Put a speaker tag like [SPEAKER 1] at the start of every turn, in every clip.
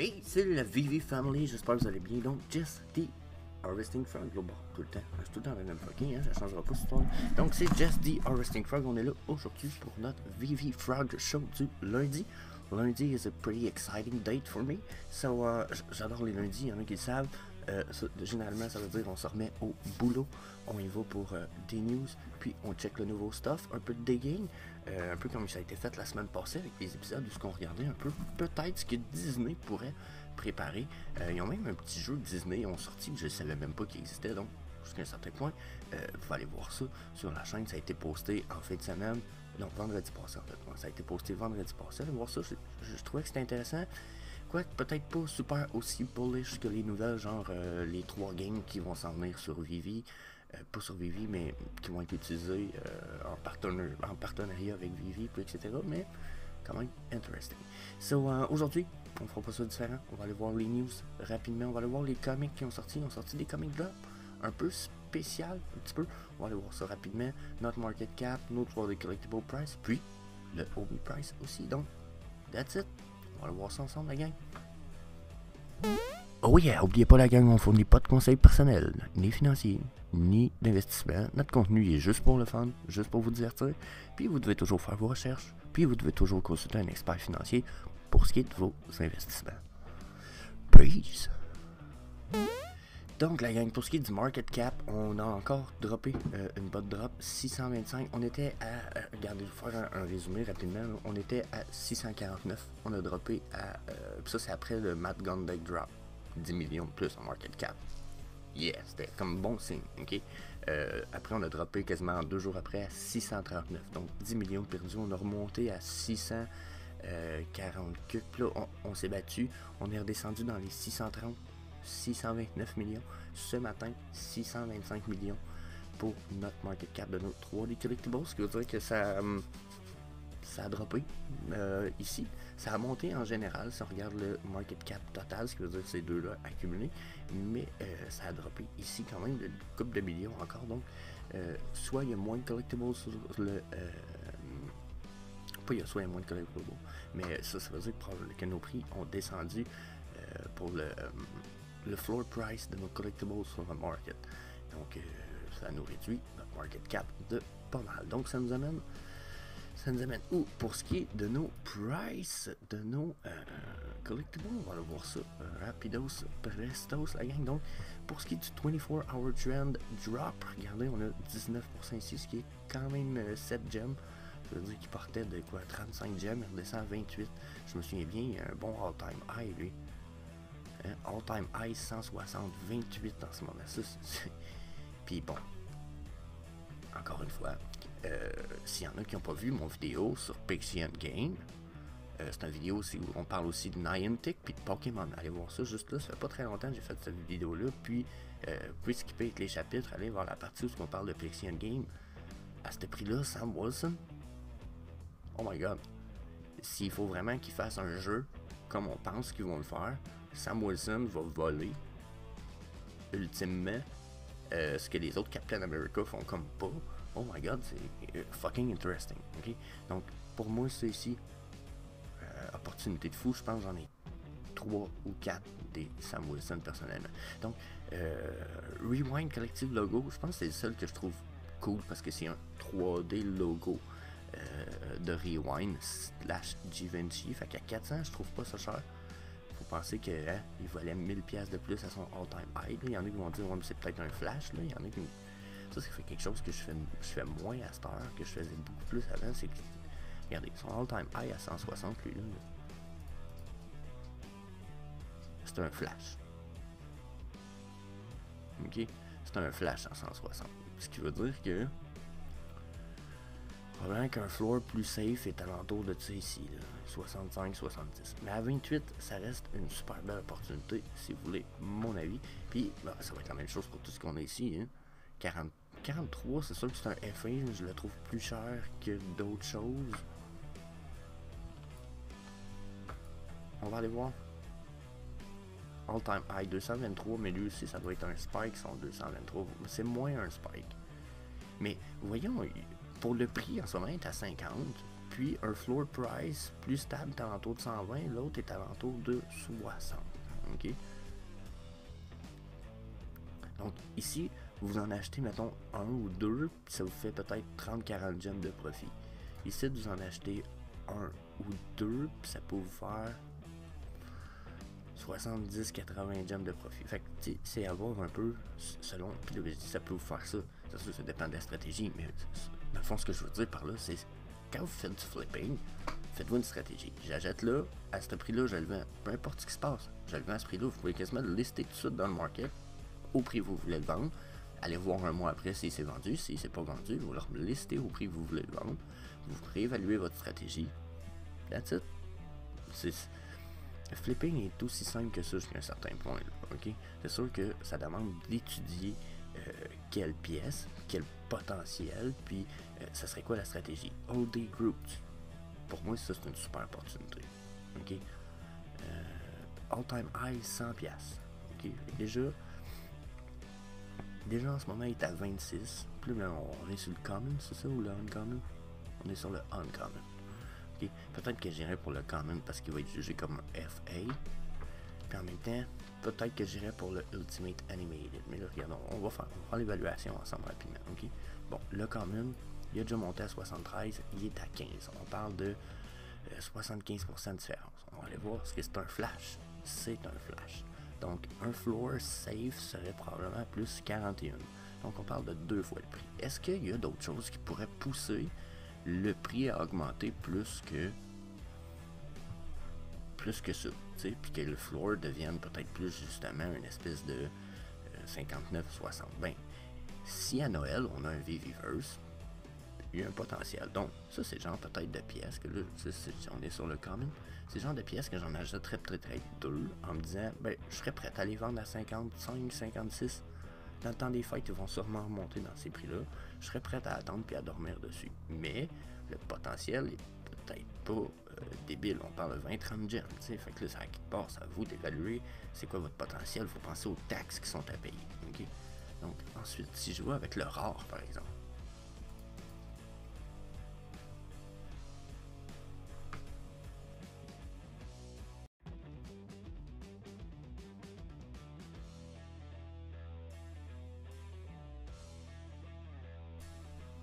[SPEAKER 1] Hey, c'est la Vivi Family, j'espère que vous allez bien. Donc, Just the Harvesting Frog, là, bon, tout le temps, c'est tout le temps la même fucking, hein, ça changera pas cette histoire. Donc, c'est Just the Harvesting Frog, on est là aujourd'hui pour notre Vivi Frog Show du lundi. Lundi is a pretty exciting date for me, so j'adore les lundis, il y en a qui le savent. Généralement, ça veut dire on se remet au boulot, on y va pour des news, puis on check le nouveau stuff, un peu de digging, un peu comme ça a été fait la semaine passée avec les épisodes où on regardait un peu peut-être ce que Disney pourrait préparer. Ils ont même un petit jeu Disney, ils ont sorti, je ne savais même pas qu'il existait, donc jusqu'à un certain point, vous pouvez aller voir ça sur la chaîne, ça a été posté en fin de semaine, non, vendredi passé en fait, ça a été posté vendredi passé, allez voir ça, je trouvais que c'était intéressant. Quoique peut-être pas super aussi bullish que les nouvelles, genre les 3 games qui vont s'en venir sur Vivi, pas sur Vivi, mais qui vont être utilisés en partenariat avec Vivi, etc. Mais quand même interesting. So aujourd'hui, on fera pas ça différent. On va aller voir les news rapidement. On va aller voir les comics qui ont sorti. Ils ont sorti des comic drops un peu spécial, un petit peu. On va aller voir ça rapidement. Notre market cap, notre voir des collectible price, puis le Obi price aussi. Donc, that's it. On va aller voir ça ensemble, la gang. Oh yeah, oubliez pas la gang, on fournit pas de conseils personnels, ni financiers, ni d'investissement. Notre contenu est juste pour le fun, juste pour vous divertir. Puis vous devez toujours faire vos recherches, puis vous devez toujours consulter un expert financier pour ce qui est de vos investissements. Peace! Donc la gang, pour ce qui est du market cap, on a encore droppé une bot drop 625. On était à, regardez, je vais faire un résumé rapidement, là. On était à 649, on a droppé à, ça c'est après le Matt Gundeck drop, 10 millions de plus en market cap. Yeah, c'était comme bon signe, ok. Après on a droppé quasiment 2 jours après à 639, donc 10 millions perdus, on a remonté à 640 cups, là on s'est battu, on est redescendu dans les 630. 629 millions. Ce matin, 625 millions pour notre market cap de nos 3D collectibles, ce qui veut dire que ça a droppé ici. Ça a monté en général si on regarde le market cap total, ce qui veut dire ces deux-là accumulés, mais ça a droppé ici quand même une couple de millions encore. Donc, soit il y a moins de collectibles sur le... pas il y a soit il y a moins de collectibles, mais ça veut dire que nos prix ont descendu pour le floor price de nos collectibles sur le market. Donc, ça nous réduit notre market cap de pas mal. Donc, ça nous amène où? Pour ce qui est de nos prices, de nos collectibles, on va aller voir ça rapidos, prestos, la gang. Donc, pour ce qui est du 24-hour trend drop, regardez, on a 19% ici, ce qui est quand même 7 gems. Ça veut dire qu'il partait de quoi? 35 gems, il redescend à 28. Je me souviens bien, il y a un bon all-time high, lui. All-time high 160, 28 en ce moment. Puis bon, encore une fois, s'il y en a qui n'ont pas vu mon vidéo sur Pixie Game, c'est une vidéo où on parle aussi de Niantic puis de Pokémon. Allez voir ça juste là, ça fait pas très longtemps que j'ai fait cette vidéo-là. Puis, vous pouvez skipper avec les chapitres, allez voir la partie où on parle de Pixie Game. À ce prix-là, Sam Wilson, oh my god, s'il faut vraiment qu'ils fassent un jeu comme on pense qu'ils vont le faire, Sam Wilson va voler ultimement ce que les autres Captain America font comme pas. Oh my god, c'est fucking interesting. Okay? Donc pour moi c'est ici opportunité de fou. Je pense que j'en ai 3 ou 4 des Sam Wilson personnellement. Donc Rewind Collective Logo, je pense que c'est le seul que je trouve cool parce que c'est un 3D logo de Rewind / Givenchy. Fait qu'à 400 je trouve pas ça cher. Penser qu'il valait 1000$ de plus à son all-time high. Il y en a qui vont dire ouais, c'est peut-être un flash. Là. Il y en a qui... Ça fait quelque chose que je fais moins à cette heure, que je faisais beaucoup plus avant. C'est que, regardez, son all-time high à 160, lui, là, c'est un flash. Ok? C'est un flash à 160. Ce qui veut dire que probablement qu'un floor plus safe est alentour de ça ici, 65-70. Mais à 28, ça reste une super belle opportunité, si vous voulez, mon avis. Puis, bah, ça va être la même chose pour tout ce qu'on a ici. Hein. 43, c'est sûr que c'est un F1, je le trouve plus cher que d'autres choses. On va aller voir. All time high 223, mais lui aussi, ça doit être un spike, son 223. C'est moins un spike. Mais voyons, pour le prix en ce moment, il est à 50. Puis un floor price plus stable est alentour de 120, l'autre est alentour de 60. OK? Donc ici, vous en achetez, mettons, un ou deux, puis ça vous fait peut-être 30-40 gemmes de profit. Ici, vous en achetez un ou deux, puis ça peut vous faire 70-80 gemmes de profit. Fait que, c'est à voir un peu selon. Puis là, ça peut vous faire ça. C'est sûr, ça dépend de la stratégie, mais dans le fond, ce que je veux dire par là, c'est quand vous faites du flipping, faites-vous une stratégie. J'achète là, à ce prix-là, je le vends. Peu importe ce qui se passe, je le vends à ce prix-là. Vous pouvez quasiment le lister tout de suite dans le market, au prix que vous voulez le vendre. Allez voir un mois après si c'est vendu. Si c'est pas vendu, vous le listez au prix que vous voulez le vendre. Vous réévaluez votre stratégie. That's it. Le flipping est aussi simple que ça jusqu'à un certain point. Là, okay? C'est sûr que ça demande d'étudier quelle pièce, quel potentiel, puis ça serait quoi la stratégie. All-day groups. Pour moi, ça c'est une super opportunité. Okay? All-time high 100$. Okay? Déjà en ce moment il est à 26. Puis là, on est sur le common, c'est ça, ou le uncommon? On est sur le uncommon. Okay. Peut-être que j'irai pour le common parce qu'il va être jugé comme un FA. Puis en même temps, peut-être que j'irai pour le Ultimate Animated. Mais là, regardons, on va faire l'évaluation ensemble rapidement. Okay. Bon, le common, il a déjà monté à 73, il est à 15. On parle de 75% de différence. On va aller voir ce que c'est un flash. C'est un flash. Donc, un floor safe serait probablement plus 41. Donc, on parle de 2 fois le prix. Est-ce qu'il y a d'autres choses qui pourraient pousser le prix à augmenter plus que ça, puis que le floor devienne peut-être plus justement une espèce de 59-60. Ben, si à Noël on a un Viviverse, il y a un potentiel. Donc, ça c'est le genre peut-être de pièces que là, on est sur le common, c'est le genre de pièces que j'en achèterais peut-être deux en me disant, ben, je serais prêt à les vendre à 55, 56. Dans le temps des fêtes, ils vont sûrement remonter dans ces prix-là. Je serais prêt à attendre puis à dormir dessus. Mais le potentiel est peut-être pas débile. On parle de 20-30 gemmes. Fait que là, ça passe à vous d'évaluer c'est quoi votre potentiel. Il faut penser aux taxes qui sont à payer. Okay? Donc, ensuite, si je vois avec le rare, par exemple.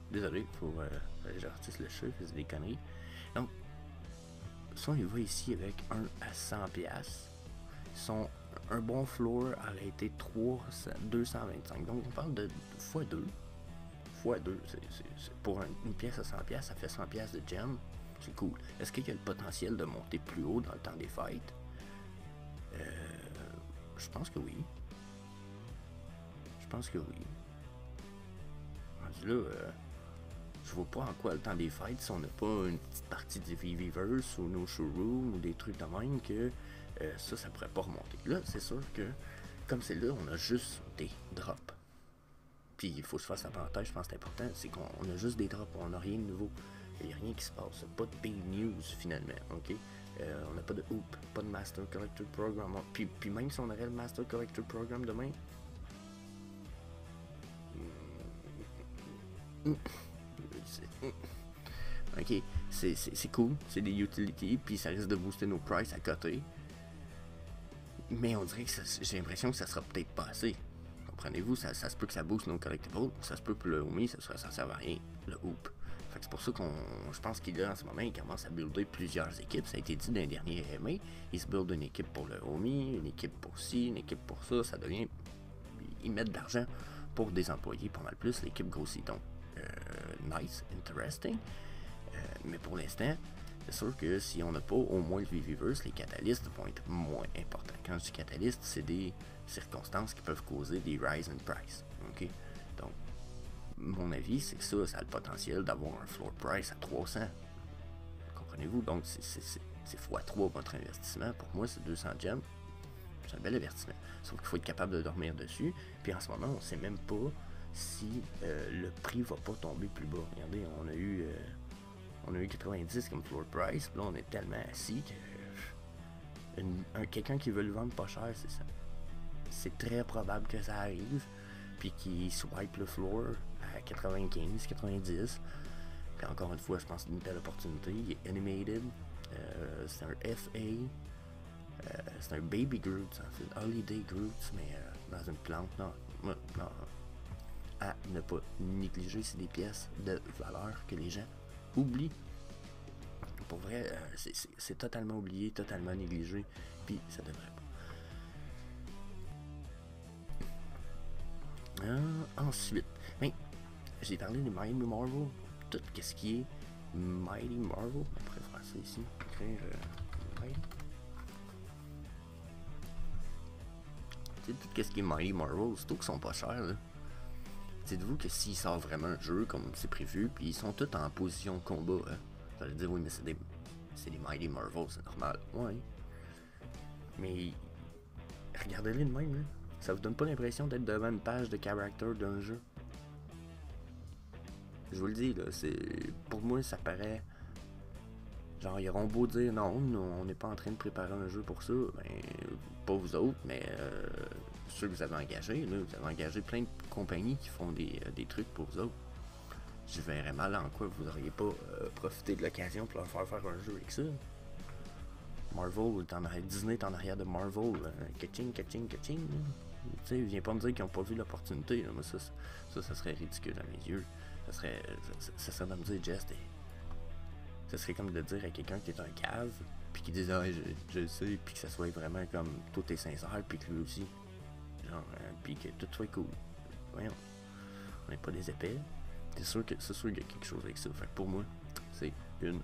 [SPEAKER 1] Désolé, il faut que j'artiste le chiffre, c'est des conneries. Donc, si on y va ici avec 1 à 100$, un bon floor aurait été 225. Donc, on parle de x2. x2, pour une pièce à 100$, ça fait 100$ de gem. C'est cool. Est-ce qu'il y a le potentiel de monter plus haut dans le temps des fêtes? Je pense que oui. Rendu là, je vois pas en quoi le temps des fêtes, si on n'a pas une petite partie du Viviverse ou nos showrooms ou des trucs de même, que ça pourrait pas remonter. Là, c'est sûr que, comme c'est là, on a juste des drops. Puis il faut que je fasse la parenthèse, je pense que c'est important, c'est qu'on a juste des drops, on n'a rien de nouveau. Il n'y a rien qui se passe, pas de big news finalement, ok? On n'a pas de hoop, pas de Master Collector Program. Puis même si on aurait le Master Collector Program demain, ok, c'est cool, c'est des utilities, puis ça risque de booster nos prices à côté. Mais on dirait que j'ai l'impression que ça sera peut-être pas assez. Comprenez-vous, ça se peut que ça booste nos collectibles, ça se peut que le Omi, ça sert à rien, le hoop. Fait que c'est pour ça je pense qu'il en ce moment, il commence à builder plusieurs équipes. Ça a été dit dans les derniers AMA. Il se build une équipe pour le Omi, une équipe pour ci, une équipe pour ça. Ça devient. Ils mettent de l'argent pour des employés pas mal plus. L'équipe grossit donc. Nice, interesting. Mais pour l'instant, c'est sûr que si on n'a pas au moins le Viviverse, les catalystes vont être moins importants. Quand je dis catalystes, c'est des circonstances qui peuvent causer des rise in price. Okay? Donc, mon avis, c'est que ça a le potentiel d'avoir un floor price à 300. Comprenez-vous? Donc, c'est x3 votre investissement. Pour moi, c'est 200 gemmes. C'est un bel investissement. Sauf qu'il faut être capable de dormir dessus. Puis en ce moment, on ne sait même pas si le prix va pas tomber plus bas. Regardez, on a eu 90 comme floor price. Là, on est tellement assis que quelqu'un qui veut le vendre pas cher, c'est ça. C'est très probable que ça arrive. Puis qu'il swipe le floor à 95, 90. Puis encore une fois, je pense que c'est une belle opportunité. Il est animated. C'est un FA. C'est un Baby Groot, en fait. Holiday Groot, mais dans une plante. Non, à ne pas négliger, c'est des pièces de valeur que les gens oublient. Pour vrai, c'est totalement oublié, totalement négligé, puis ça devrait pas. Ensuite, ben, j'ai parlé des Mighty Marvel, tout ce qui est Mighty Marvel, on pourrait faire ça ici, écrire Mighty. Tout ce qui est Mighty Marvel, surtout qu'ils sont pas chers, là. Dites-vous que s'ils sortent vraiment un jeu comme c'est prévu, puis ils sont tous en position de combat, hein. Vous allez dire, oui, mais c'est des Mighty Marvel, c'est normal. Ouais. Mais regardez-les de même, là. Ça vous donne pas l'impression d'être devant une page de character d'un jeu? Je vous le dis, là, pour moi, ça paraît... Genre, ils auront beau dire, non, on n'est pas en train de préparer un jeu pour ça. Ben, pas vous autres, mais ceux que vous avez engagés, là, vous avez engagé plein de compagnies qui font des trucs pour vous autres. Je verrais mal en quoi vous n'auriez pas profité de l'occasion pour leur faire un jeu avec ça. Marvel, Disney est en arrière de Marvel. Kaching. Tu sais, viens pas me dire qu'ils n'ont pas vu l'opportunité. Moi, ça serait ridicule à mes yeux. Ça serait de me dire, Jess, ça serait comme de dire à quelqu'un que t'es un cave, puis qui dise, ah, je le sais, puis que ça soit vraiment comme tout est sincère, puis que lui aussi. Genre, puis que tout soit cool. Voyons. On n'est pas des épais. C'est sûr qu'il y a quelque chose avec ça. Fait que pour moi, c'est une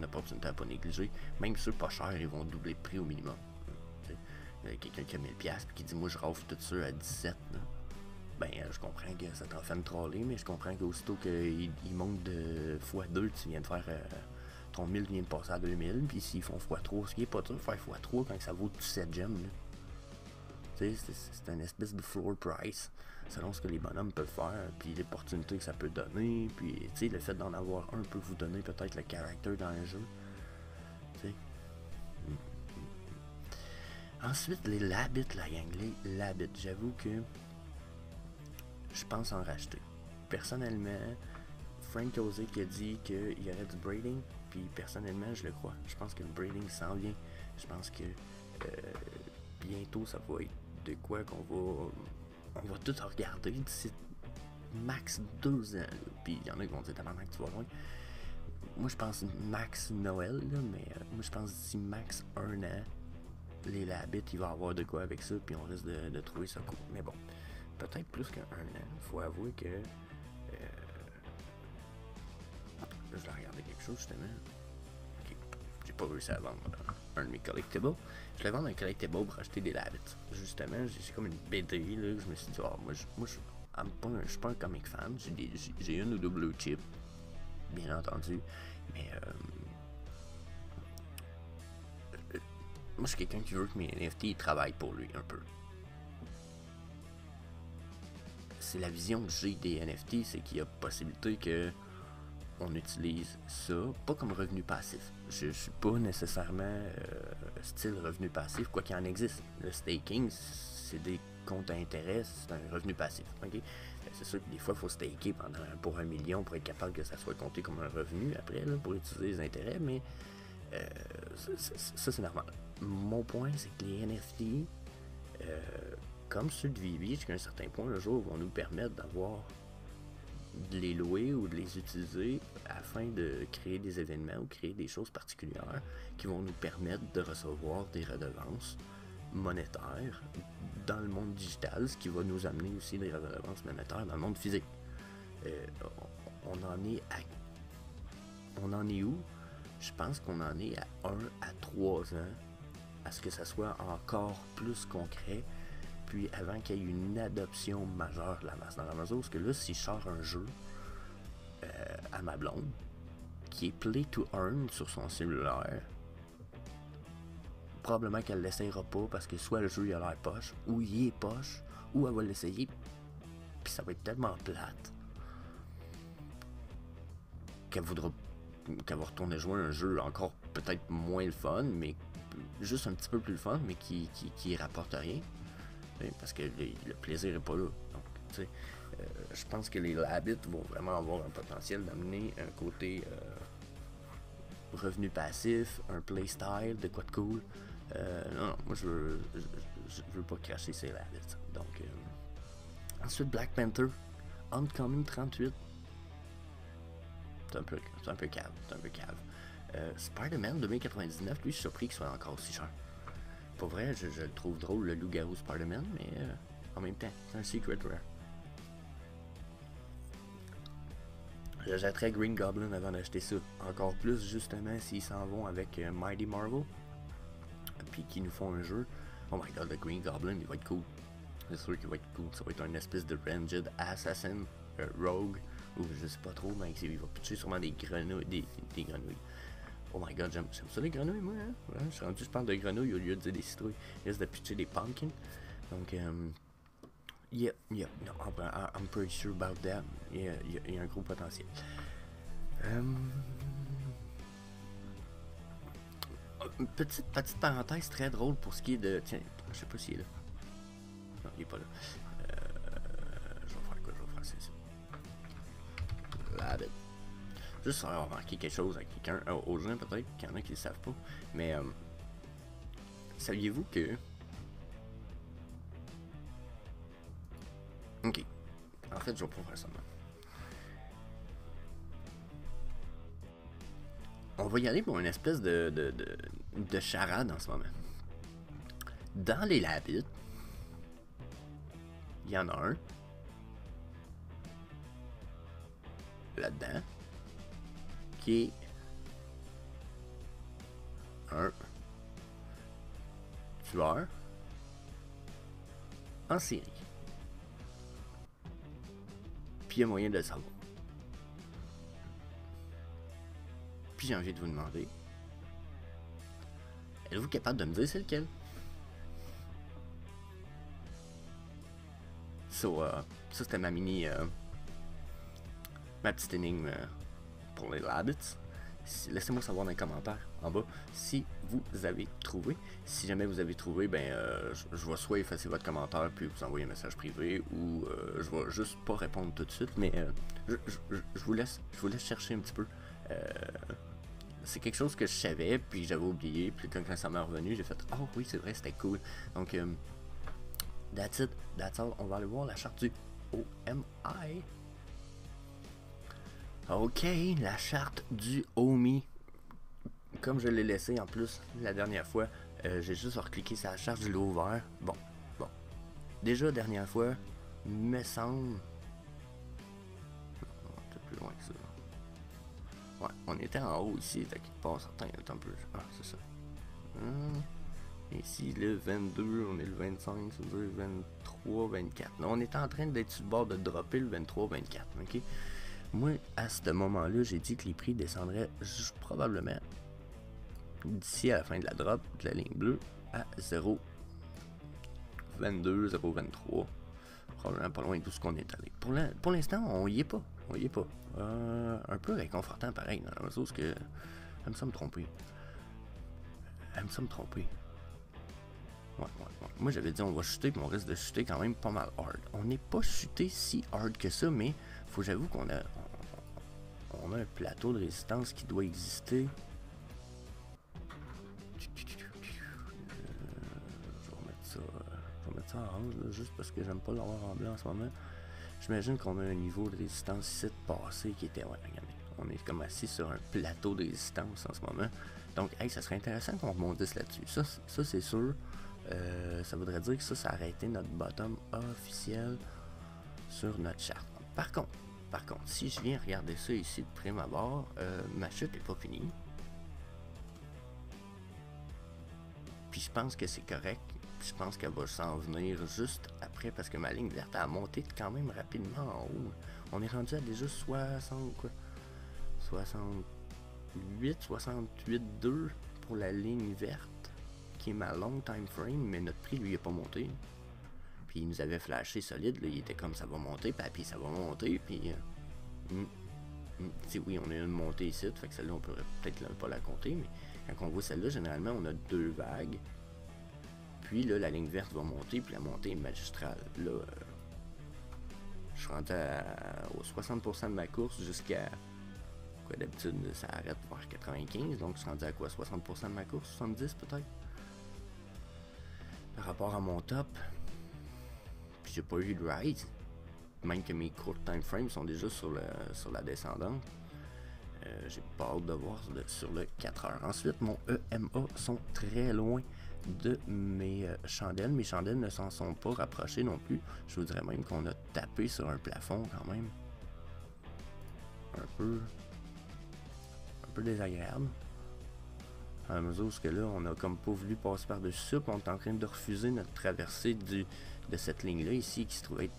[SPEAKER 1] opportunité à pas négliger. Même ceux pas chers, ils vont doubler le prix au minimum. Quelqu'un qui a 1000$ puis qui dit moi je rafle tout ça à 17$. Là. Ben je comprends que ça t'en fait me troller, mais je comprends qu'aussitôt qu'il monte de x2, tu viens de faire ton 1000 vient de passer à 2000, puis s'ils font x3, ce qui est pas dur, faire x3 quand ça vaut 7 gemmes. C'est un espèce de floor price selon ce que les bonhommes peuvent faire, puis l'opportunité que ça peut donner, puis le fait d'en avoir un peut vous donner peut-être le caractère dans le jeu. T'sais. Ensuite, les Labbit, la gang, les Labbit, j'avoue que je pense en racheter. Personnellement, Frank Ozy qui a dit qu'il y aurait du braiding, puis personnellement, je le crois. Je pense que le braiding s'en vient. Je pense que bientôt, ça va être de quoi qu'on va tout regarder d'ici max 2 ans. Puis il y en a qui vont dire tabarnak, tu vas loin. Moi, je pense max Noël, là, mais moi, je pense d'ici max 1 an, les Labbit, il va y avoir de quoi avec ça, puis on risque de trouver ça cool. Mais bon, peut-être plus qu'un an. Faut avouer que je vais regarder quelque chose justement. Ok, j'ai pas réussi à vendre un de mes collectibles. Je vais vendre un collectible pour acheter des Labbit. Justement, j'ai comme une BD là, je me suis dit, moi je suis pas un comic fan. J'ai une ou deux blue chip, bien entendu, mais moi je suis quelqu'un qui veut que mes NFT travaillent pour lui un peu. C'est la vision que j'ai des NFT, c'est qu'il y a possibilité que on utilise ça, pas comme revenu passif. Je suis pas nécessairement style revenu passif, quoi qu'il en existe. Le staking, c'est des comptes à intérêt, c'est un revenu passif. Okay? C'est sûr que des fois, il faut staker pour 1 million pour être capable que ça soit compté comme un revenu après, là, pour utiliser les intérêts, mais ça c'est normal. Mon point, c'est que les NFT, comme ceux de Vivi, jusqu'à un certain point, un jour, vont nous permettre de les louer ou de les utiliser afin de créer des événements ou créer des choses particulières qui vont nous permettre de recevoir des redevances monétaires dans le monde digital, ce qui va nous amener aussi des redevances monétaires dans le monde physique. On en est où? Je pense qu'on en est à 1 à 3 ans à ce que ça soit encore plus concret, puis avant qu'il y ait une adoption majeure de la masse dans la mesure, parce que là, si je sors un jeu à ma blonde qui est play to earn sur son cellulaire, probablement qu'elle l'essayera pas parce que soit le jeu il a l'air poche, ou il est poche, ou elle va l'essayer, puis ça va être tellement plate qu'elle va retourner jouer un jeu encore peut-être moins le fun, mais juste un petit peu plus le fun, mais qui rapporte rien. Parce que le plaisir est pas là. Donc, tu sais, je pense que les Labbit vont vraiment avoir un potentiel d'amener un côté revenu passif, un playstyle, de quoi de cool. Non, moi je veux pas cracher ces Labbits. Donc, ensuite Black Panther, Uncommon 38. C'est un peu cave, Spider-Man 2099, lui je suis surpris qu'il soit encore aussi cher. Pour vrai, je le trouve drôle, le loup-garou Spider-Man, mais en même temps, c'est un secret rare. J'achèterais Green Goblin avant d'acheter ça. Encore plus, justement, s'ils s'en vont avec Mighty Marvel, puis qu'ils nous font un jeu. Oh my god, le Green Goblin, il va être cool. C'est sûr qu'il va être cool. Ça va être une espèce de Ranged Assassin, Rogue, ou je sais pas trop, mais il va pitcher sûrement des grenouilles. Des grenouilles. Oh my god, j'aime ça les grenouilles, moi. Hein? Ouais, je parle de grenouilles au lieu de dire des citrouilles. Il risque de pitcher des pumpkins. Donc, yeah, no, I'm pretty sure about that. Il y a un gros potentiel. Une petite parenthèse très drôle pour ce qui est de. Tiens, je sais pas s'il est là. Non, il est pas là. Je vais faire quoi? Je vais faire ça. Labbit. Juste faire remarquer quelque chose à quelqu'un, aux gens peut-être, qu'il y en a qui ne le savent pas. Mais saviez-vous que. Ok. En fait, je vais pas faire ça. On va y aller pour une espèce de charade en ce moment. Dans les Labbit, il y en a un. Là-dedans. Qui est un tueur en série. Puis il y a moyen de le savoir. Puis j'ai envie de vous demander, êtes-vous capable de me dire c'est lequel? Ça c'était ma ma petite énigme pour les Labbits. Laissez-moi savoir dans les commentaires en bas si vous avez trouvé. Si jamais vous avez trouvé, ben je vais soit effacer votre commentaire puis vous envoyer un message privé, ou je vais juste pas répondre tout de suite, mais je vous laisse chercher un petit peu. C'est quelque chose que je savais puis j'avais oublié, puis quand ça m'est revenu, j'ai fait oh oui, c'est vrai, c'était cool. Donc that's it, that's all. On va aller voir la charte du OMI. Ok, la charte du OMI. Comme je l'ai laissé en plus la dernière fois, j'ai juste recliqué sur la charte du lot vert. Bon. Déjà, dernière fois, me semble. Un peu plus loin que ça. Ouais, on était en haut ici, t'as quelque part, certain, un peu. Ah, c'est ça. Ici, le 22, on est le 25, ça veut dire 23, 24. Là, on était en train d'être sur le bord de dropper le 23, 24, ok? Moi, à ce moment-là, j'ai dit que les prix descendraient probablement d'ici à la fin de la drop de la ligne bleue à 0,22, 0,23. Probablement pas loin de tout ce qu'on est allé. Pour l'instant, on y est pas. Un peu réconfortant pareil, dans la chose que. Elle me semble tromper. Ouais. Moi j'avais dit on va chuter, puis on risque de chuter quand même pas mal hard. On n'est pas chuté si hard que ça, mais faut j'avoue qu'on a un plateau de résistance qui doit exister. Je vais remettre ça en orange, là, juste parce que j'aime pas l'avoir en blanc en ce moment. J'imagine qu'on a un niveau de résistance ici de passé qui était... Ouais, regardez, on est comme assis sur un plateau de résistance en ce moment. Donc, hey, ça serait intéressant qu'on rebondisse là-dessus. Ça c'est sûr. Ça voudrait dire que ça a arrêté notre bottom officiel sur notre charte. Par contre, si je viens regarder ça ici de prime abord, ma chute n'est pas finie. Puis je pense que c'est correct. Je pense qu'elle va s'en venir juste après, parce que ma ligne verte a monté quand même rapidement en haut. On est rendu à déjà 68,2 pour la ligne verte, qui est ma long time frame, mais notre prix lui est pas monté. Puis il nous avait flashé solide, là, il était comme ça va monter, puis ça va monter, puis oui, on a une montée ici, fait que celle-là on pourrait peut-être pas la compter, mais quand on voit celle-là, généralement on a deux vagues. Puis là, la ligne verte va monter, puis la montée est magistrale. Là, Je suis rendu aux 60% de ma course jusqu'à... Quoi, d'habitude, ça arrête vers 95, donc je suis rendu à quoi, 60% de ma course, 70 peut-être? Par rapport à mon top, puis j'ai pas eu de rise, même que mes courts time frames sont déjà sur la descendante. J'ai pas hâte de voir sur le 4 heures. Ensuite, mon EMA sont très loin de mes chandelles. Mes chandelles ne s'en sont pas rapprochées non plus. Je vous dirais même qu'on a tapé sur un plafond quand même. Un peu désagréable. À la mesure où là, on a comme pas voulu passer par-dessus ça, puis on est en train de refuser notre traversée de cette ligne-là ici qui se trouvait être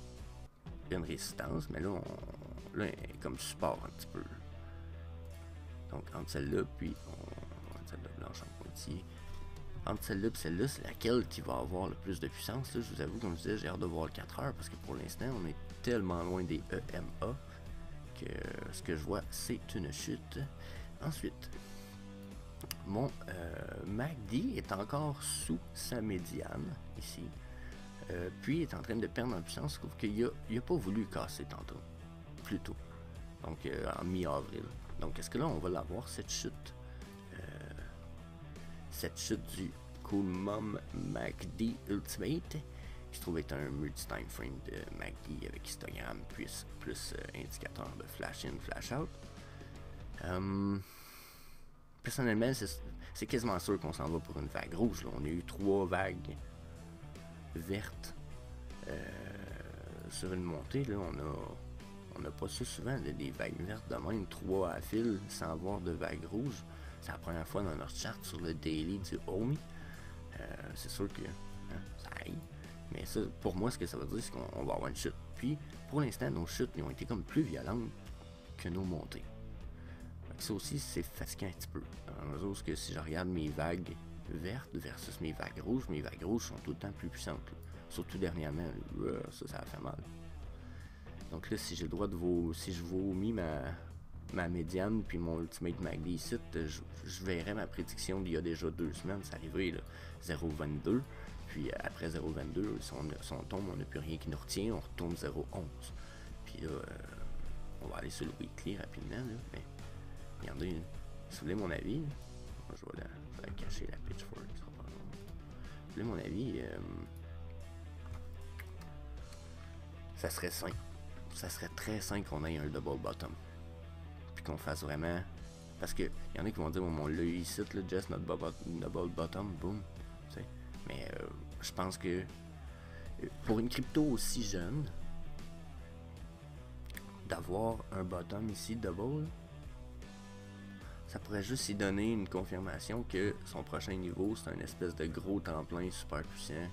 [SPEAKER 1] une résistance, mais là, là, elle est comme support un petit peu. Donc, entre celle-là, puis celle-là blanche en pointillé. Entre celle-là et celle-là, c'est laquelle qui va avoir le plus de puissance. Là, je vous avoue, comme je disais, j'ai hâte de voir le 4 heures, parce que pour l'instant, on est tellement loin des EMA que ce que je vois, c'est une chute. Ensuite, mon MACD est encore sous sa médiane, ici. Puis, il est en train de perdre en puissance, sauf qu'il n'a pas voulu casser tantôt, plus tôt. Donc, en mi-avril. Donc, est-ce que là, on va l'avoir, cette chute du Cool Mom MACD Ultimate, qui se trouve être un multi-time frame de MACD avec histogramme, plus indicateur de flash-in, flash-out. Personnellement, c'est quasiment sûr qu'on s'en va pour une vague rouge. Là. On a eu 3 vagues vertes sur une montée. Là, on n'a pas ça souvent, des vagues vertes de même, 3 à fil sans avoir de vagues rouges. C'est la première fois dans notre charte sur le daily du OMI. C'est sûr que ça aille. Mais ça, pour moi, ce que ça veut dire, c'est qu'on va avoir une chute. Puis, pour l'instant, nos chutes ils ont été comme plus violentes que nos montées. Donc, ça aussi, c'est fatigant un petit peu. Dans la mesure où si je regarde mes vagues vertes versus mes vagues rouges sont tout le temps plus puissantes. Là. Surtout dernièrement, ça a fait mal. Donc là, si j'ai le droit si je vomis ma médiane puis mon Ultimate MACD ici, je verrai ma prédiction d'il y a déjà 2 semaines, c'est arrivé, 0,22. Puis après 0,22, si on tombe, on n'a plus rien qui nous retient, on retourne 0,11. Puis là, on va aller sur le weekly rapidement, là, mais regardez, si vous voulez mon avis, je vais la cacher, la pitchfork, ça sera pas long. Si vous voulez mon avis, ça serait sain. Ça serait très sain qu'on ait un double bottom. Puis qu'on fasse vraiment... Parce que y en a qui vont dire, on l'a eu ici, là, just notre double bottom, boom. T'sais. Mais je pense que pour une crypto aussi jeune, d'avoir un bottom ici, double, ça pourrait juste y donner une confirmation que son prochain niveau, c'est un espèce de gros tremplin super puissant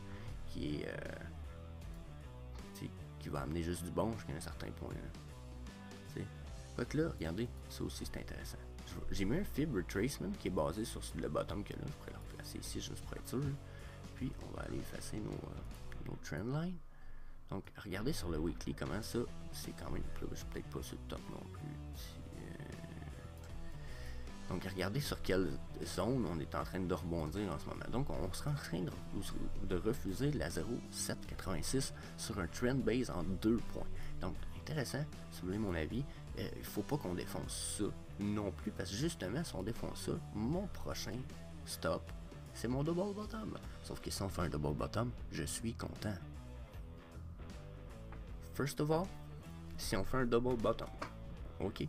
[SPEAKER 1] qui est... qui va amener juste du bon jusqu'à un certain point. Donc là, regardez, ça aussi c'est intéressant. J'ai mis un fib retracement qui est basé sur le bottom que là, je pourrais le replacer ici juste pour être sûr. Puis on va aller effacer nos trendlines. Donc regardez sur le weekly comment ça, c'est quand même, là, je suis peut-être pas sur le top non plus. Donc regardez sur quelle zone on est en train de rebondir en ce moment. Donc on sera en train de refuser la 0,786 sur un trend base en 2 points. Donc intéressant, si vous voulez mon avis, il faut pas qu'on défonce ça non plus, parce que justement si on défonce ça, mon prochain stop, c'est mon double bottom. Sauf que si on fait un double bottom, je suis content. First of all, si on fait un double bottom, ok,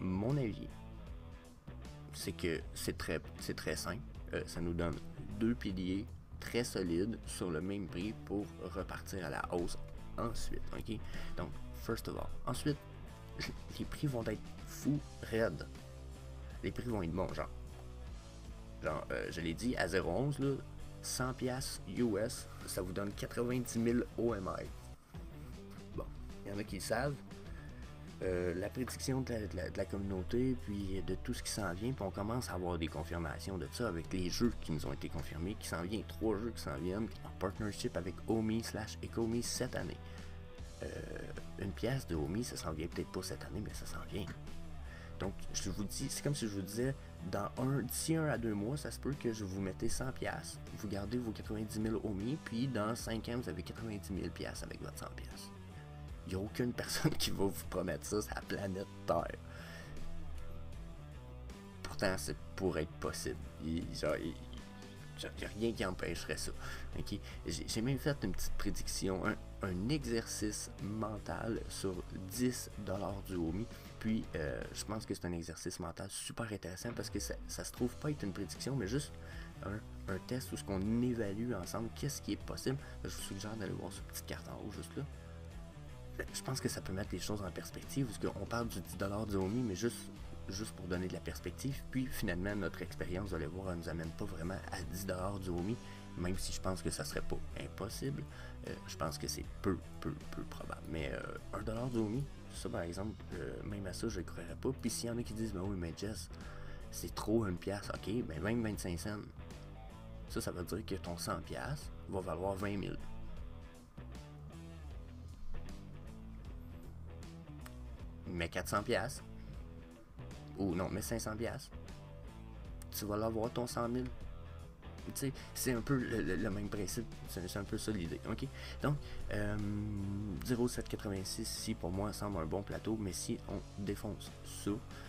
[SPEAKER 1] mon avis, c'est que c'est très simple. Ça nous donne 2 piliers très solides sur le même prix pour repartir à la hausse ensuite. Ok, donc first of all. Ensuite, les prix vont être fous raides. Les prix vont être bons, genre je l'ai dit, à 0,11 là, 100$ US, ça vous donne 90 000 OMI. Bon, il y en a qui le savent. La prédiction de la communauté, puis de tout ce qui s'en vient, puis on commence à avoir des confirmations de ça avec les jeux qui nous ont été confirmés, qui s'en viennent, 3 jeux qui s'en viennent en partnership avec Omi/Ecomi cette année. Une pièce de Omi, ça s'en vient peut-être pas cette année, mais ça s'en vient. Donc, je vous dis, c'est comme si je vous disais, d'ici 1 à 2 mois, ça se peut que je vous mettez 100$, vous gardez vos 90 000 Omi, puis dans 5 ans, vous avez 90 000$ avec votre 100$. Il n'y a aucune personne qui va vous promettre ça sur la planète Terre. Pourtant, c'est pour être possible. Il n'y a rien qui empêcherait ça. Okay? J'ai même fait une petite prédiction, un exercice mental sur 10$ du Omi. Puis, je pense que c'est un exercice mental super intéressant parce que ça se trouve pas être une prédiction, mais juste un test où ce qu'on évalue ensemble qu'est-ce qui est possible. Je vous suggère d'aller voir cette petite carte en haut juste là. Je pense que ça peut mettre les choses en perspective parce qu'on parle du 10$ du Omi, mais juste pour donner de la perspective. Puis finalement, notre expérience, vous allez voir, elle nous amène pas vraiment à 10$ du Omi, même si je pense que ça serait pas impossible. Je pense que c'est peu probable. Mais 1$ du Omi, ça par exemple, même à ça, je ne croirais pas. Puis s'il y en a qui disent, ben oui, mais Jess, c'est trop une pièce, ok, ben même 25 cents. Ça veut dire que ton 100$ va valoir 20 000. Mais 400$, ou non, mais 500$, tu vas l'avoir ton 100 000. Tu sais, c'est un peu le même principe, c'est un peu ça l'idée, ok? Donc, 0,786 ici, pour moi, semble un bon plateau, mais si on défonce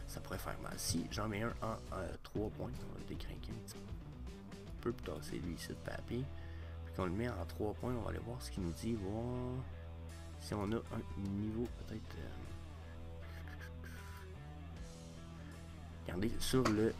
[SPEAKER 1] ça pourrait faire mal. Si j'en mets un en 3 points, on va le décrinquer un petit peu, plus tard, c'est lui ici de papier, puis qu'on le met en 3 points, on va aller voir ce qu'il nous dit, voir si on a un niveau peut-être... Regardez, sur le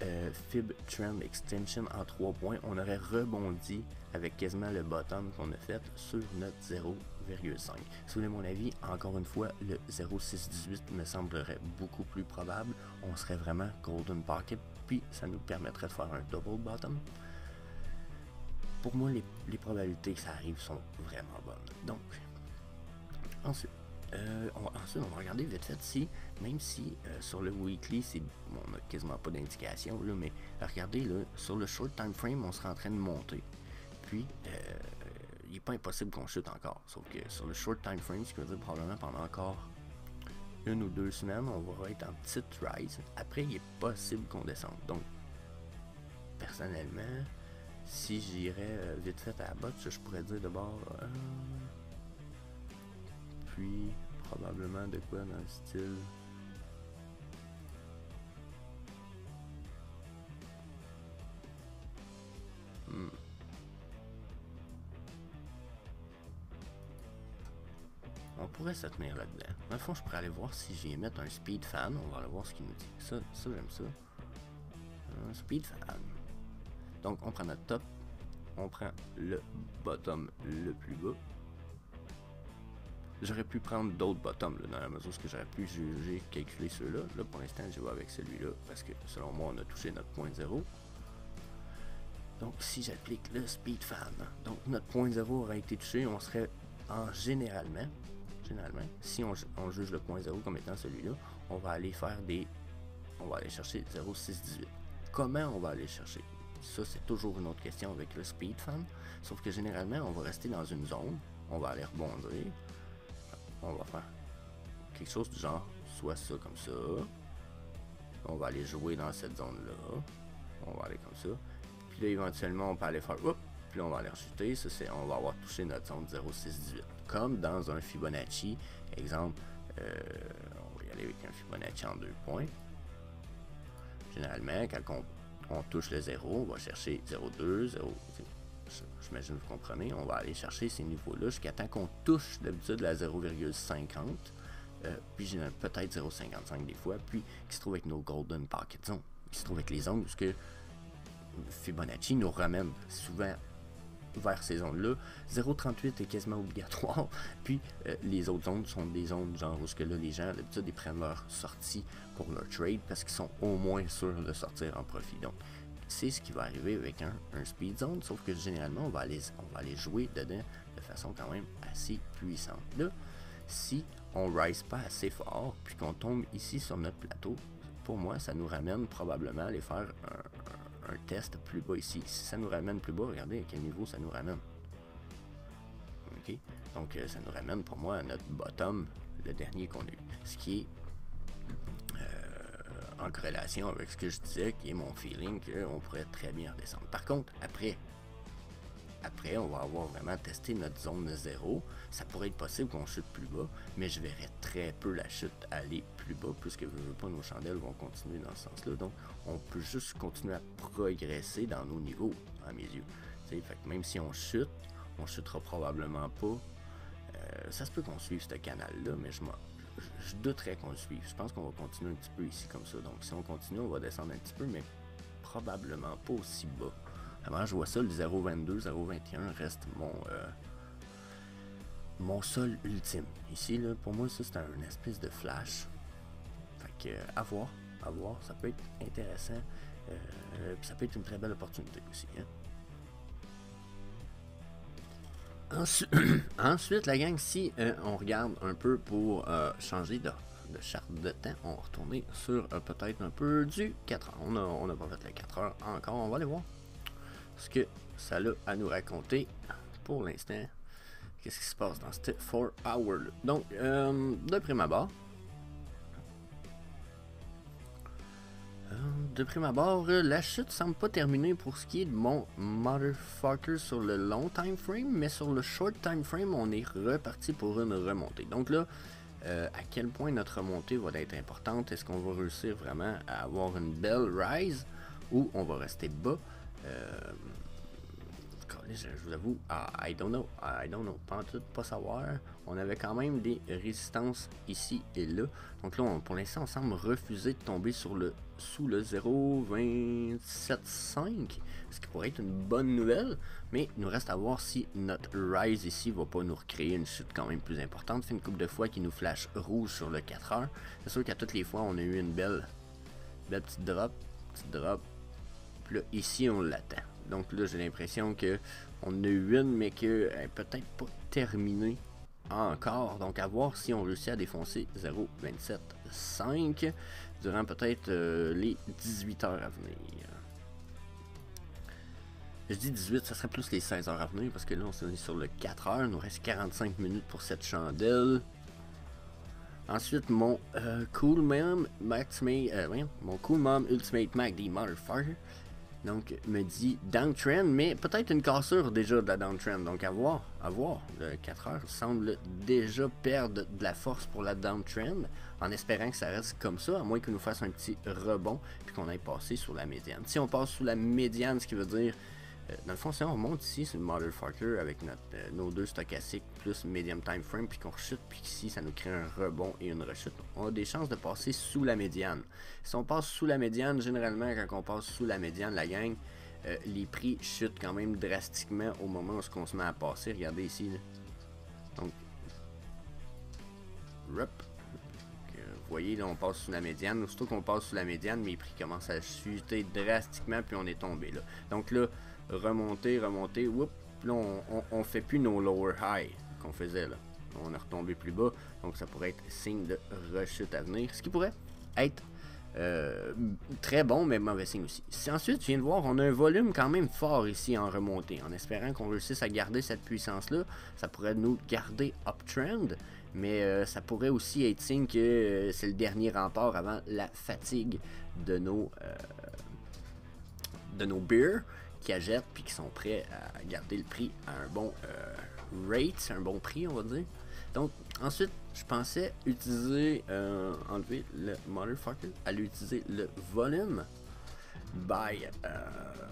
[SPEAKER 1] Fib Trend Extension en 3 points, on aurait rebondi avec quasiment le bottom qu'on a fait sur notre 0,5. Si vous voulez mon avis, encore une fois, le 0,618 me semblerait beaucoup plus probable. On serait vraiment Golden Pocket, puis ça nous permettrait de faire un double bottom. Pour moi, les probabilités que ça arrive sont vraiment bonnes. Donc, ensuite, on va regarder vite fait si, même si sur le weekly, on n'a quasiment pas d'indication, mais regardez, là, sur le short time frame, on sera en train de monter. Puis, il n'est pas impossible qu'on chute encore. Sauf que sur le short time frame, ce qui veut dire probablement pendant encore 1 ou 2 semaines, on va être en petite rise. Après, il est possible qu'on descende. Donc, personnellement, si j'irais vite fait à la botte, je pourrais dire d'abord... puis probablement de quoi dans le style on pourrait se tenir là-dedans. Dans le fond, je pourrais aller voir si j'y mettre un speed fan. On va aller voir ce qu'il nous dit. Ça j'aime ça. Un speed fan. Donc on prend notre top, on prend le bottom le plus bas. J'aurais pu prendre d'autres bottoms là, dans la mesure où j'aurais pu juger, calculer ceux-là. Là, pour l'instant, je vais avec celui-là parce que selon moi, on a touché notre point 0. Donc, si j'applique le speed fan, donc notre point 0 aurait été touché, on serait en généralement, si on juge le point 0 comme étant celui-là, on va aller chercher 0,618. Comment on va aller chercher? Ça, c'est toujours une autre question avec le speed fan. Sauf que généralement, on va rester dans une zone, on va aller rebondir. On va faire quelque chose du genre, soit ça comme ça. On va aller jouer dans cette zone-là. On va aller comme ça. Puis là, éventuellement, on peut aller faire, puis là, on va aller rechuter. Ça, on va avoir touché notre zone 0,618. Comme dans un Fibonacci. Exemple, on va y aller avec un Fibonacci en 2 points. Généralement, quand on touche le 0, on va chercher 0,2, 0... J'imagine que vous comprenez, on va aller chercher ces niveaux-là jusqu'à temps qu'on touche d'habitude la 0,50, puis j'ai peut-être 0,55 des fois, puis qui se trouve avec nos Golden Pocket Zones, qui se trouve avec les zones où ce que Fibonacci nous ramène souvent vers ces zones-là. 0,38 est quasiment obligatoire, puis les autres zones sont des zones genre où ce que là, les gens d'habitude ils prennent leur sortie pour leur trade parce qu'ils sont au moins sûrs de sortir en profit. Donc, c'est ce qui va arriver avec un speed zone, sauf que généralement, on va aller jouer dedans de façon quand même assez puissante. Là, si on rise pas assez fort, puis qu'on tombe ici sur notre plateau, pour moi, ça nous ramène probablement à aller faire un test plus bas ici. Si ça nous ramène plus bas, regardez à quel niveau ça nous ramène. Ok, donc ça nous ramène pour moi à notre bottom, le dernier qu'on a eu. Ce qui est en corrélation avec ce que je disais, qui est mon feeling qu'on pourrait très bien redescendre. Par contre, après, après, on va avoir vraiment testé notre zone 0. Ça pourrait être possible qu'on chute plus bas, mais je verrais très peu la chute aller plus bas, puisque pas nos chandelles vont continuer dans ce sens-là. Donc, on peut juste continuer à progresser dans nos niveaux, à mes yeux. Fait que même si on chutera probablement pas. Ça se peut qu'on suive ce canal-là, mais je douterais qu'on le suive. Je pense qu'on va continuer un petit peu ici comme ça. Donc, si on continue, on va descendre un petit peu, mais probablement pas aussi bas. Avant, je vois ça, le 0.22, 0.21 reste mon sol ultime. Ici, là, pour moi, ça, c'est un espèce de flash. Fait que, à voir, ça peut être intéressant. Puis ça peut être une très belle opportunité aussi. Hein? Ensuite, la gang, si on regarde un peu pour changer de charte de temps, on va retourner sur peut-être un peu du 4 heures. On n'a pas fait le 4 heures encore, on va aller voir ce que ça a à nous raconter pour l'instant. Qu'est-ce qui se passe dans cette 4 hours là. Donc, de prime abord, la chute semble pas terminée pour ce qui est de mon motherfucker sur le long time frame, mais sur le short time frame, on est reparti pour une remontée. Donc là, à quel point notre remontée va être importante? Est-ce qu'on va réussir vraiment à avoir une belle rise ou on va rester bas? Je vous avoue, I don't know, pas savoir. On avait quand même des résistances ici et là. Donc là, pour l'instant, on semble refuser de tomber sous le 0.275, ce qui pourrait être une bonne nouvelle. Mais il nous reste à voir si notre rise ici va pas nous recréer une chute quand même plus importante. C'est une couple de fois qui nous flash rouge sur le 4 heures. C'est sûr qu'à toutes les fois, on a eu une belle petite drop. Puis là, ici, on l'attend. Donc là, j'ai l'impression qu'on en a eu une, mais qu'elle n'est peut-être pas terminée encore. Donc à voir si on réussit à défoncer 0.275 durant peut-être les 18 heures à venir. Je dis 18, ça serait plus les 16 heures à venir, parce que là, on est sur le 4 heures. Il nous reste 45 minutes pour cette chandelle. Ensuite, mon Cool Mom Ultimate Mac des Motherfucker. Donc, me dit downtrend, mais peut-être une cassure déjà de la downtrend. Donc, à voir. Le 4 heures semble déjà perdre de la force pour la downtrend, en espérant que ça reste comme ça, à moins qu'il nous fasse un petit rebond, puis qu'on aille passer sur la médiane. Si on passe sous la médiane, ce qui veut dire, dans le fond, si on remonte ici sur le Motherfucker avec nos deux stochastiques plus medium time frame, puis qu'on rechute, puis qu'ici ça nous crée un rebond et une rechute, on a des chances de passer sous la médiane. Si on passe sous la médiane, généralement quand on passe sous la médiane, la gang, les prix chutent quand même drastiquement au moment où on se met à passer. Regardez ici. Là. Donc, vous voyez, là on passe sous la médiane. Aussitôt qu'on passe sous la médiane, mes prix commencent à chuter drastiquement, puis on est tombé là. Donc là, remonter, whoop, là on fait plus nos lower high qu'on faisait là. On est retombé plus bas, donc ça pourrait être signe de rechute à venir, ce qui pourrait être très bon, mais mauvais signe aussi. Si ensuite, je viens de voir, on a un volume quand même fort ici en remontée, en espérant qu'on réussisse à garder cette puissance-là. Ça pourrait nous garder uptrend, mais ça pourrait aussi être signe que c'est le dernier rempart avant la fatigue de nos bears qui achètent puis qui sont prêts à garder le prix à un bon rate, un bon prix, on va dire. Donc, ensuite, je pensais utiliser, enlever le motherfucker, aller utiliser le volume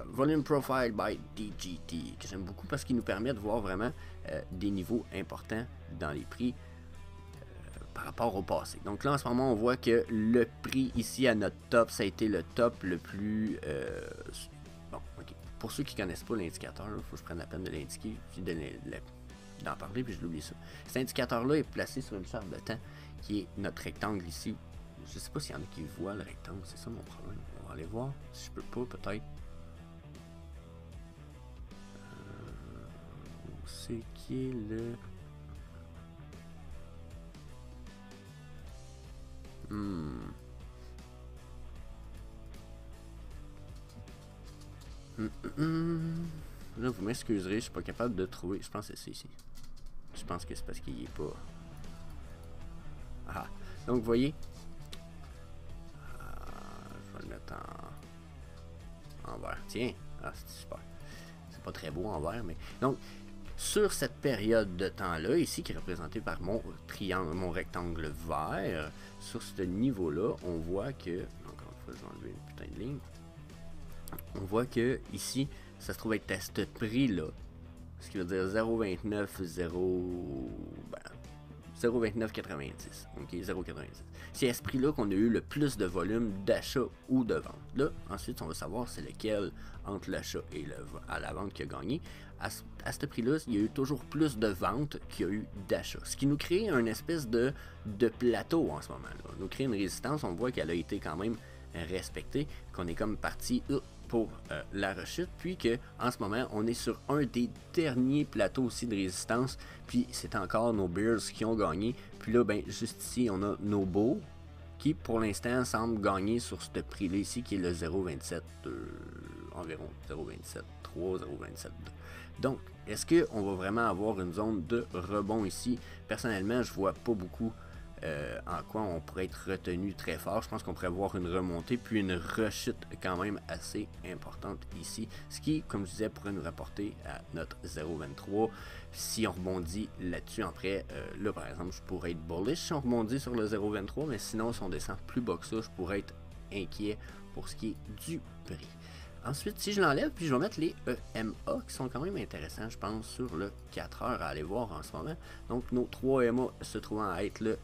[SPEAKER 1] volume profile by DGT, que j'aime beaucoup parce qu'il nous permet de voir vraiment des niveaux importants dans les prix par rapport au passé. Donc là, en ce moment, on voit que le prix ici à notre top, ça a été le top le plus... bon, ok. Pour ceux qui ne connaissent pas l'indicateur, il faut que je prenne la peine de l'indiquer, puis d'en parler, puis je l'oublie ça. Cet indicateur-là est placé sur une charte de temps, qui est notre rectangle ici. Je ne sais pas s'il y en a qui voient le rectangle, c'est ça mon problème. On va aller voir, si je peux pas, peut-être. C'est qui est le... Là, vous m'excuserez, je suis pas capable de trouver. Je pense que c'est ici. Je pense que c'est parce qu'il est pas. Ah, donc vous voyez. Je vais le mettre en vert. Tiens, ah, c'est super. C'est pas très beau en vert, mais donc sur cette période de temps-là, ici, qui est représentée par mon triangle, mon rectangle vert, sur ce niveau-là, on voit que, encore une fois, je vais enlever une putain de ligne, on voit que ici, ça se trouve être à ce prix-là, ce qui veut dire 0,29, 0,2990, ok, 0,90. C'est à ce prix-là qu'on a eu le plus de volume d'achat ou de vente. Là, ensuite, on va savoir c'est lequel entre l'achat et la vente qui a gagné. À ce prix-là, il y a eu toujours plus de ventes qu'il y a eu d'achats. Ce qui nous crée une espèce de plateau en ce moment-là. Nous crée une résistance, on voit qu'elle a été quand même respectée, qu'on est comme parti pour la rechute, puis que en ce moment on est sur un des derniers plateaux aussi de résistance, puis c'est encore nos Bears qui ont gagné, puis là ben juste ici on a nos Bulls qui pour l'instant semblent gagner sur ce prix là ici qui est le 0,27 environ 0,27 3, 0,27 2. Donc est-ce qu'on va vraiment avoir une zone de rebond ici? Personnellement je vois pas beaucoup en quoi on pourrait être retenu très fort. Je pense qu'on pourrait voir une remontée puis une rechute quand même assez importante ici, ce qui, comme je disais, pourrait nous rapporter à notre 0,23 si on rebondit là-dessus. Après, là par exemple, je pourrais être bullish si on rebondit sur le 0,23, mais sinon si on descend plus bas que ça, je pourrais être inquiet pour ce qui est du prix. Ensuite, si je l'enlève, puis je vais mettre les EMA qui sont quand même intéressants, je pense, sur le 4 heures à aller voir en ce moment. Donc, nos 3 EMA se trouvant à être le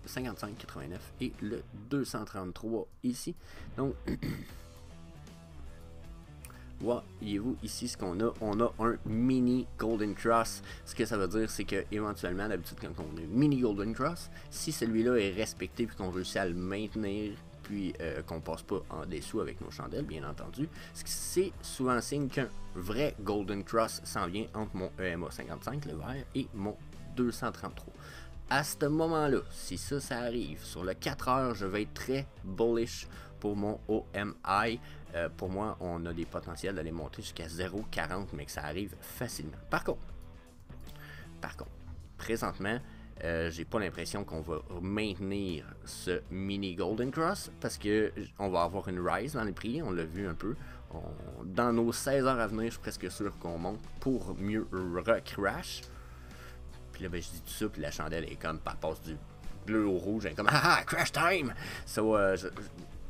[SPEAKER 1] 55,89 et le 233 ici. Donc, voyez-vous ici ce qu'on a? On a un mini Golden Cross. Ce que ça veut dire, c'est que éventuellement, d'habitude, quand on a un mini Golden Cross, si celui-là est respecté puis qu'on réussit à le maintenir, puis qu'on passe pas en dessous avec nos chandelles, bien entendu, c'est souvent signe qu'un vrai Golden Cross s'en vient entre mon EMA 55, le vert, et mon 233. À ce moment-là, si ça arrive, sur le 4 heures, je vais être très bullish pour mon OMI. Pour moi, on a des potentiels d'aller monter jusqu'à 0,40, mais que ça arrive facilement. Par contre, présentement, j'ai pas l'impression qu'on va maintenir ce mini Golden Cross parce que on va avoir une rise dans les prix, on l'a vu un peu. Dans nos 16 heures à venir, je suis presque sûr qu'on monte pour mieux recrash. Puis là, ben, je dis tout ça, puis la chandelle est comme, elle passe du bleu au rouge, elle est comme, ah, crash time! So,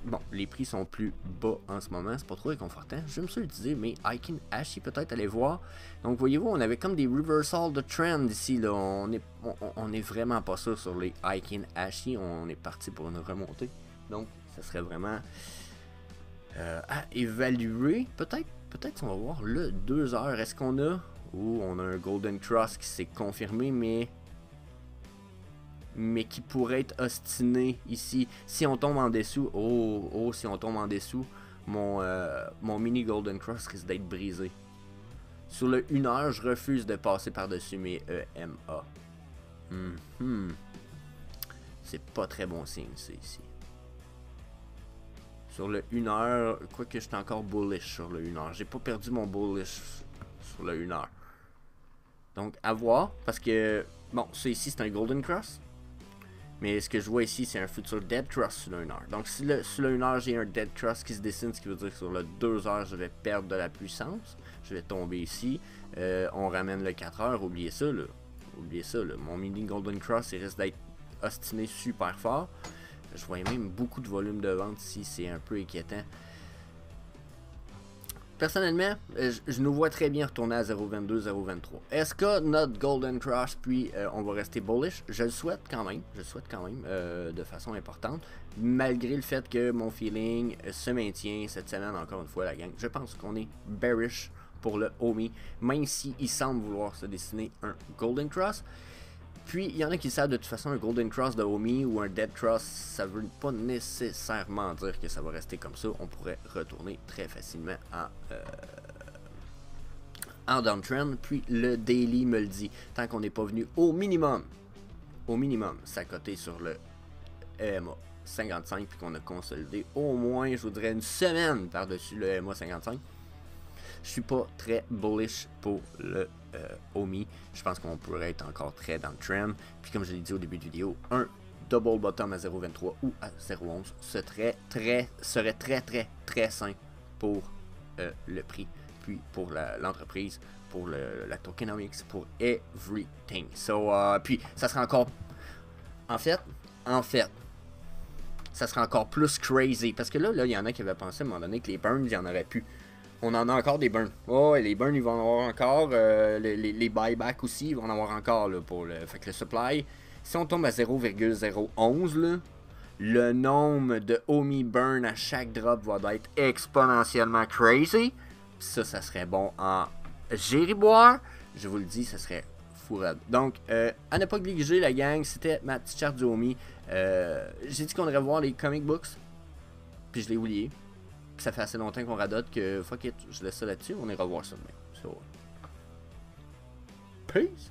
[SPEAKER 1] bon, les prix sont plus bas en ce moment, c'est pas trop réconfortant. Je me suis utilisé mes Aikin Ashi, peut-être, aller voir. Donc, voyez-vous, on avait comme des reversals de trend ici, là. On est vraiment pas sûr sur les Aikin Ashi, on est parti pour une remontée. Donc, ça serait vraiment à évaluer. Peut-être on va voir le 2 heures. Est-ce qu'on a... on a un Golden Cross qui s'est confirmé, mais qui pourrait être ostiné ici. Si on tombe en dessous, si on tombe en dessous, mon mini Golden Cross risque d'être brisé. Sur le 1 heure, je refuse de passer par-dessus mes EMA. C'est pas très bon signe, c'est ici. Sur le 1 heure, quoique je suis encore bullish sur le 1 heure. J'ai pas perdu mon bullish sur le 1 heure. Donc, à voir, parce que, bon, ça ici, c'est un Golden Cross. Mais ce que je vois ici, c'est un futur Dead Cross sur le 1 heure. Donc, si sur le 1 heure, j'ai un Dead Cross qui se dessine, ce qui veut dire que sur le 2 heures, je vais perdre de la puissance. Je vais tomber ici. On ramène le 4 heures, oubliez ça, là. Oubliez ça, là. Mon mini Golden Cross, il risque d'être ostiné super fort. Je voyais même beaucoup de volume de vente ici, c'est un peu inquiétant. Personnellement, je nous vois très bien retourner à 0,22, 0,23. Est-ce que notre Golden Cross, puis on va rester bullish? Je le souhaite quand même, de façon importante, malgré le fait que mon feeling se maintient cette semaine, encore une fois, la gang. Je pense qu'on est bearish pour le OMI, même s'il semble vouloir se dessiner un Golden Cross. Puis, il y en a qui savent de toute façon un Golden Cross de OMI ou un Dead Cross, ça veut pas nécessairement dire que ça va rester comme ça. On pourrait retourner très facilement en downtrend. Puis, le daily me le dit. Tant qu'on n'est pas venu au minimum, s'accoter sur le EMA 55, puis qu'on a consolidé au moins, je vous dirais, une semaine par-dessus le EMA 55. Je suis pas très bullish pour le OMI. Je pense qu'on pourrait être encore très dans le trend. Puis comme je l'ai dit au début de vidéo, un double bottom à 0,23 ou à 0,11 serait très sain pour le prix. puis pour l'entreprise, pour la tokenomics, pour everything. So, puis ça sera encore... En fait, ça sera encore plus crazy. Parce que là, il y en a qui avaient pensé à un moment donné que les burns, il y en aurait plus. On en a encore des burns. Oh, et les burns, ils vont en avoir encore. Les buybacks aussi, ils vont en avoir encore. Là, pour fait que le supply, si on tombe à 0,011, là, le nombre de Omi burn à chaque drop va être exponentiellement crazy. Ça serait bon en gériboire. Je vous le dis, ça serait fourrade. Donc, à ne pas négliger la gang, c'était ma petite charte du Omi. J'ai dit qu'on devrait voir les comic books. Puis je l'ai oublié. Puis ça fait assez longtemps qu'on radote que fuck it, je laisse ça là-dessus. On ira voir ça demain. So, peace!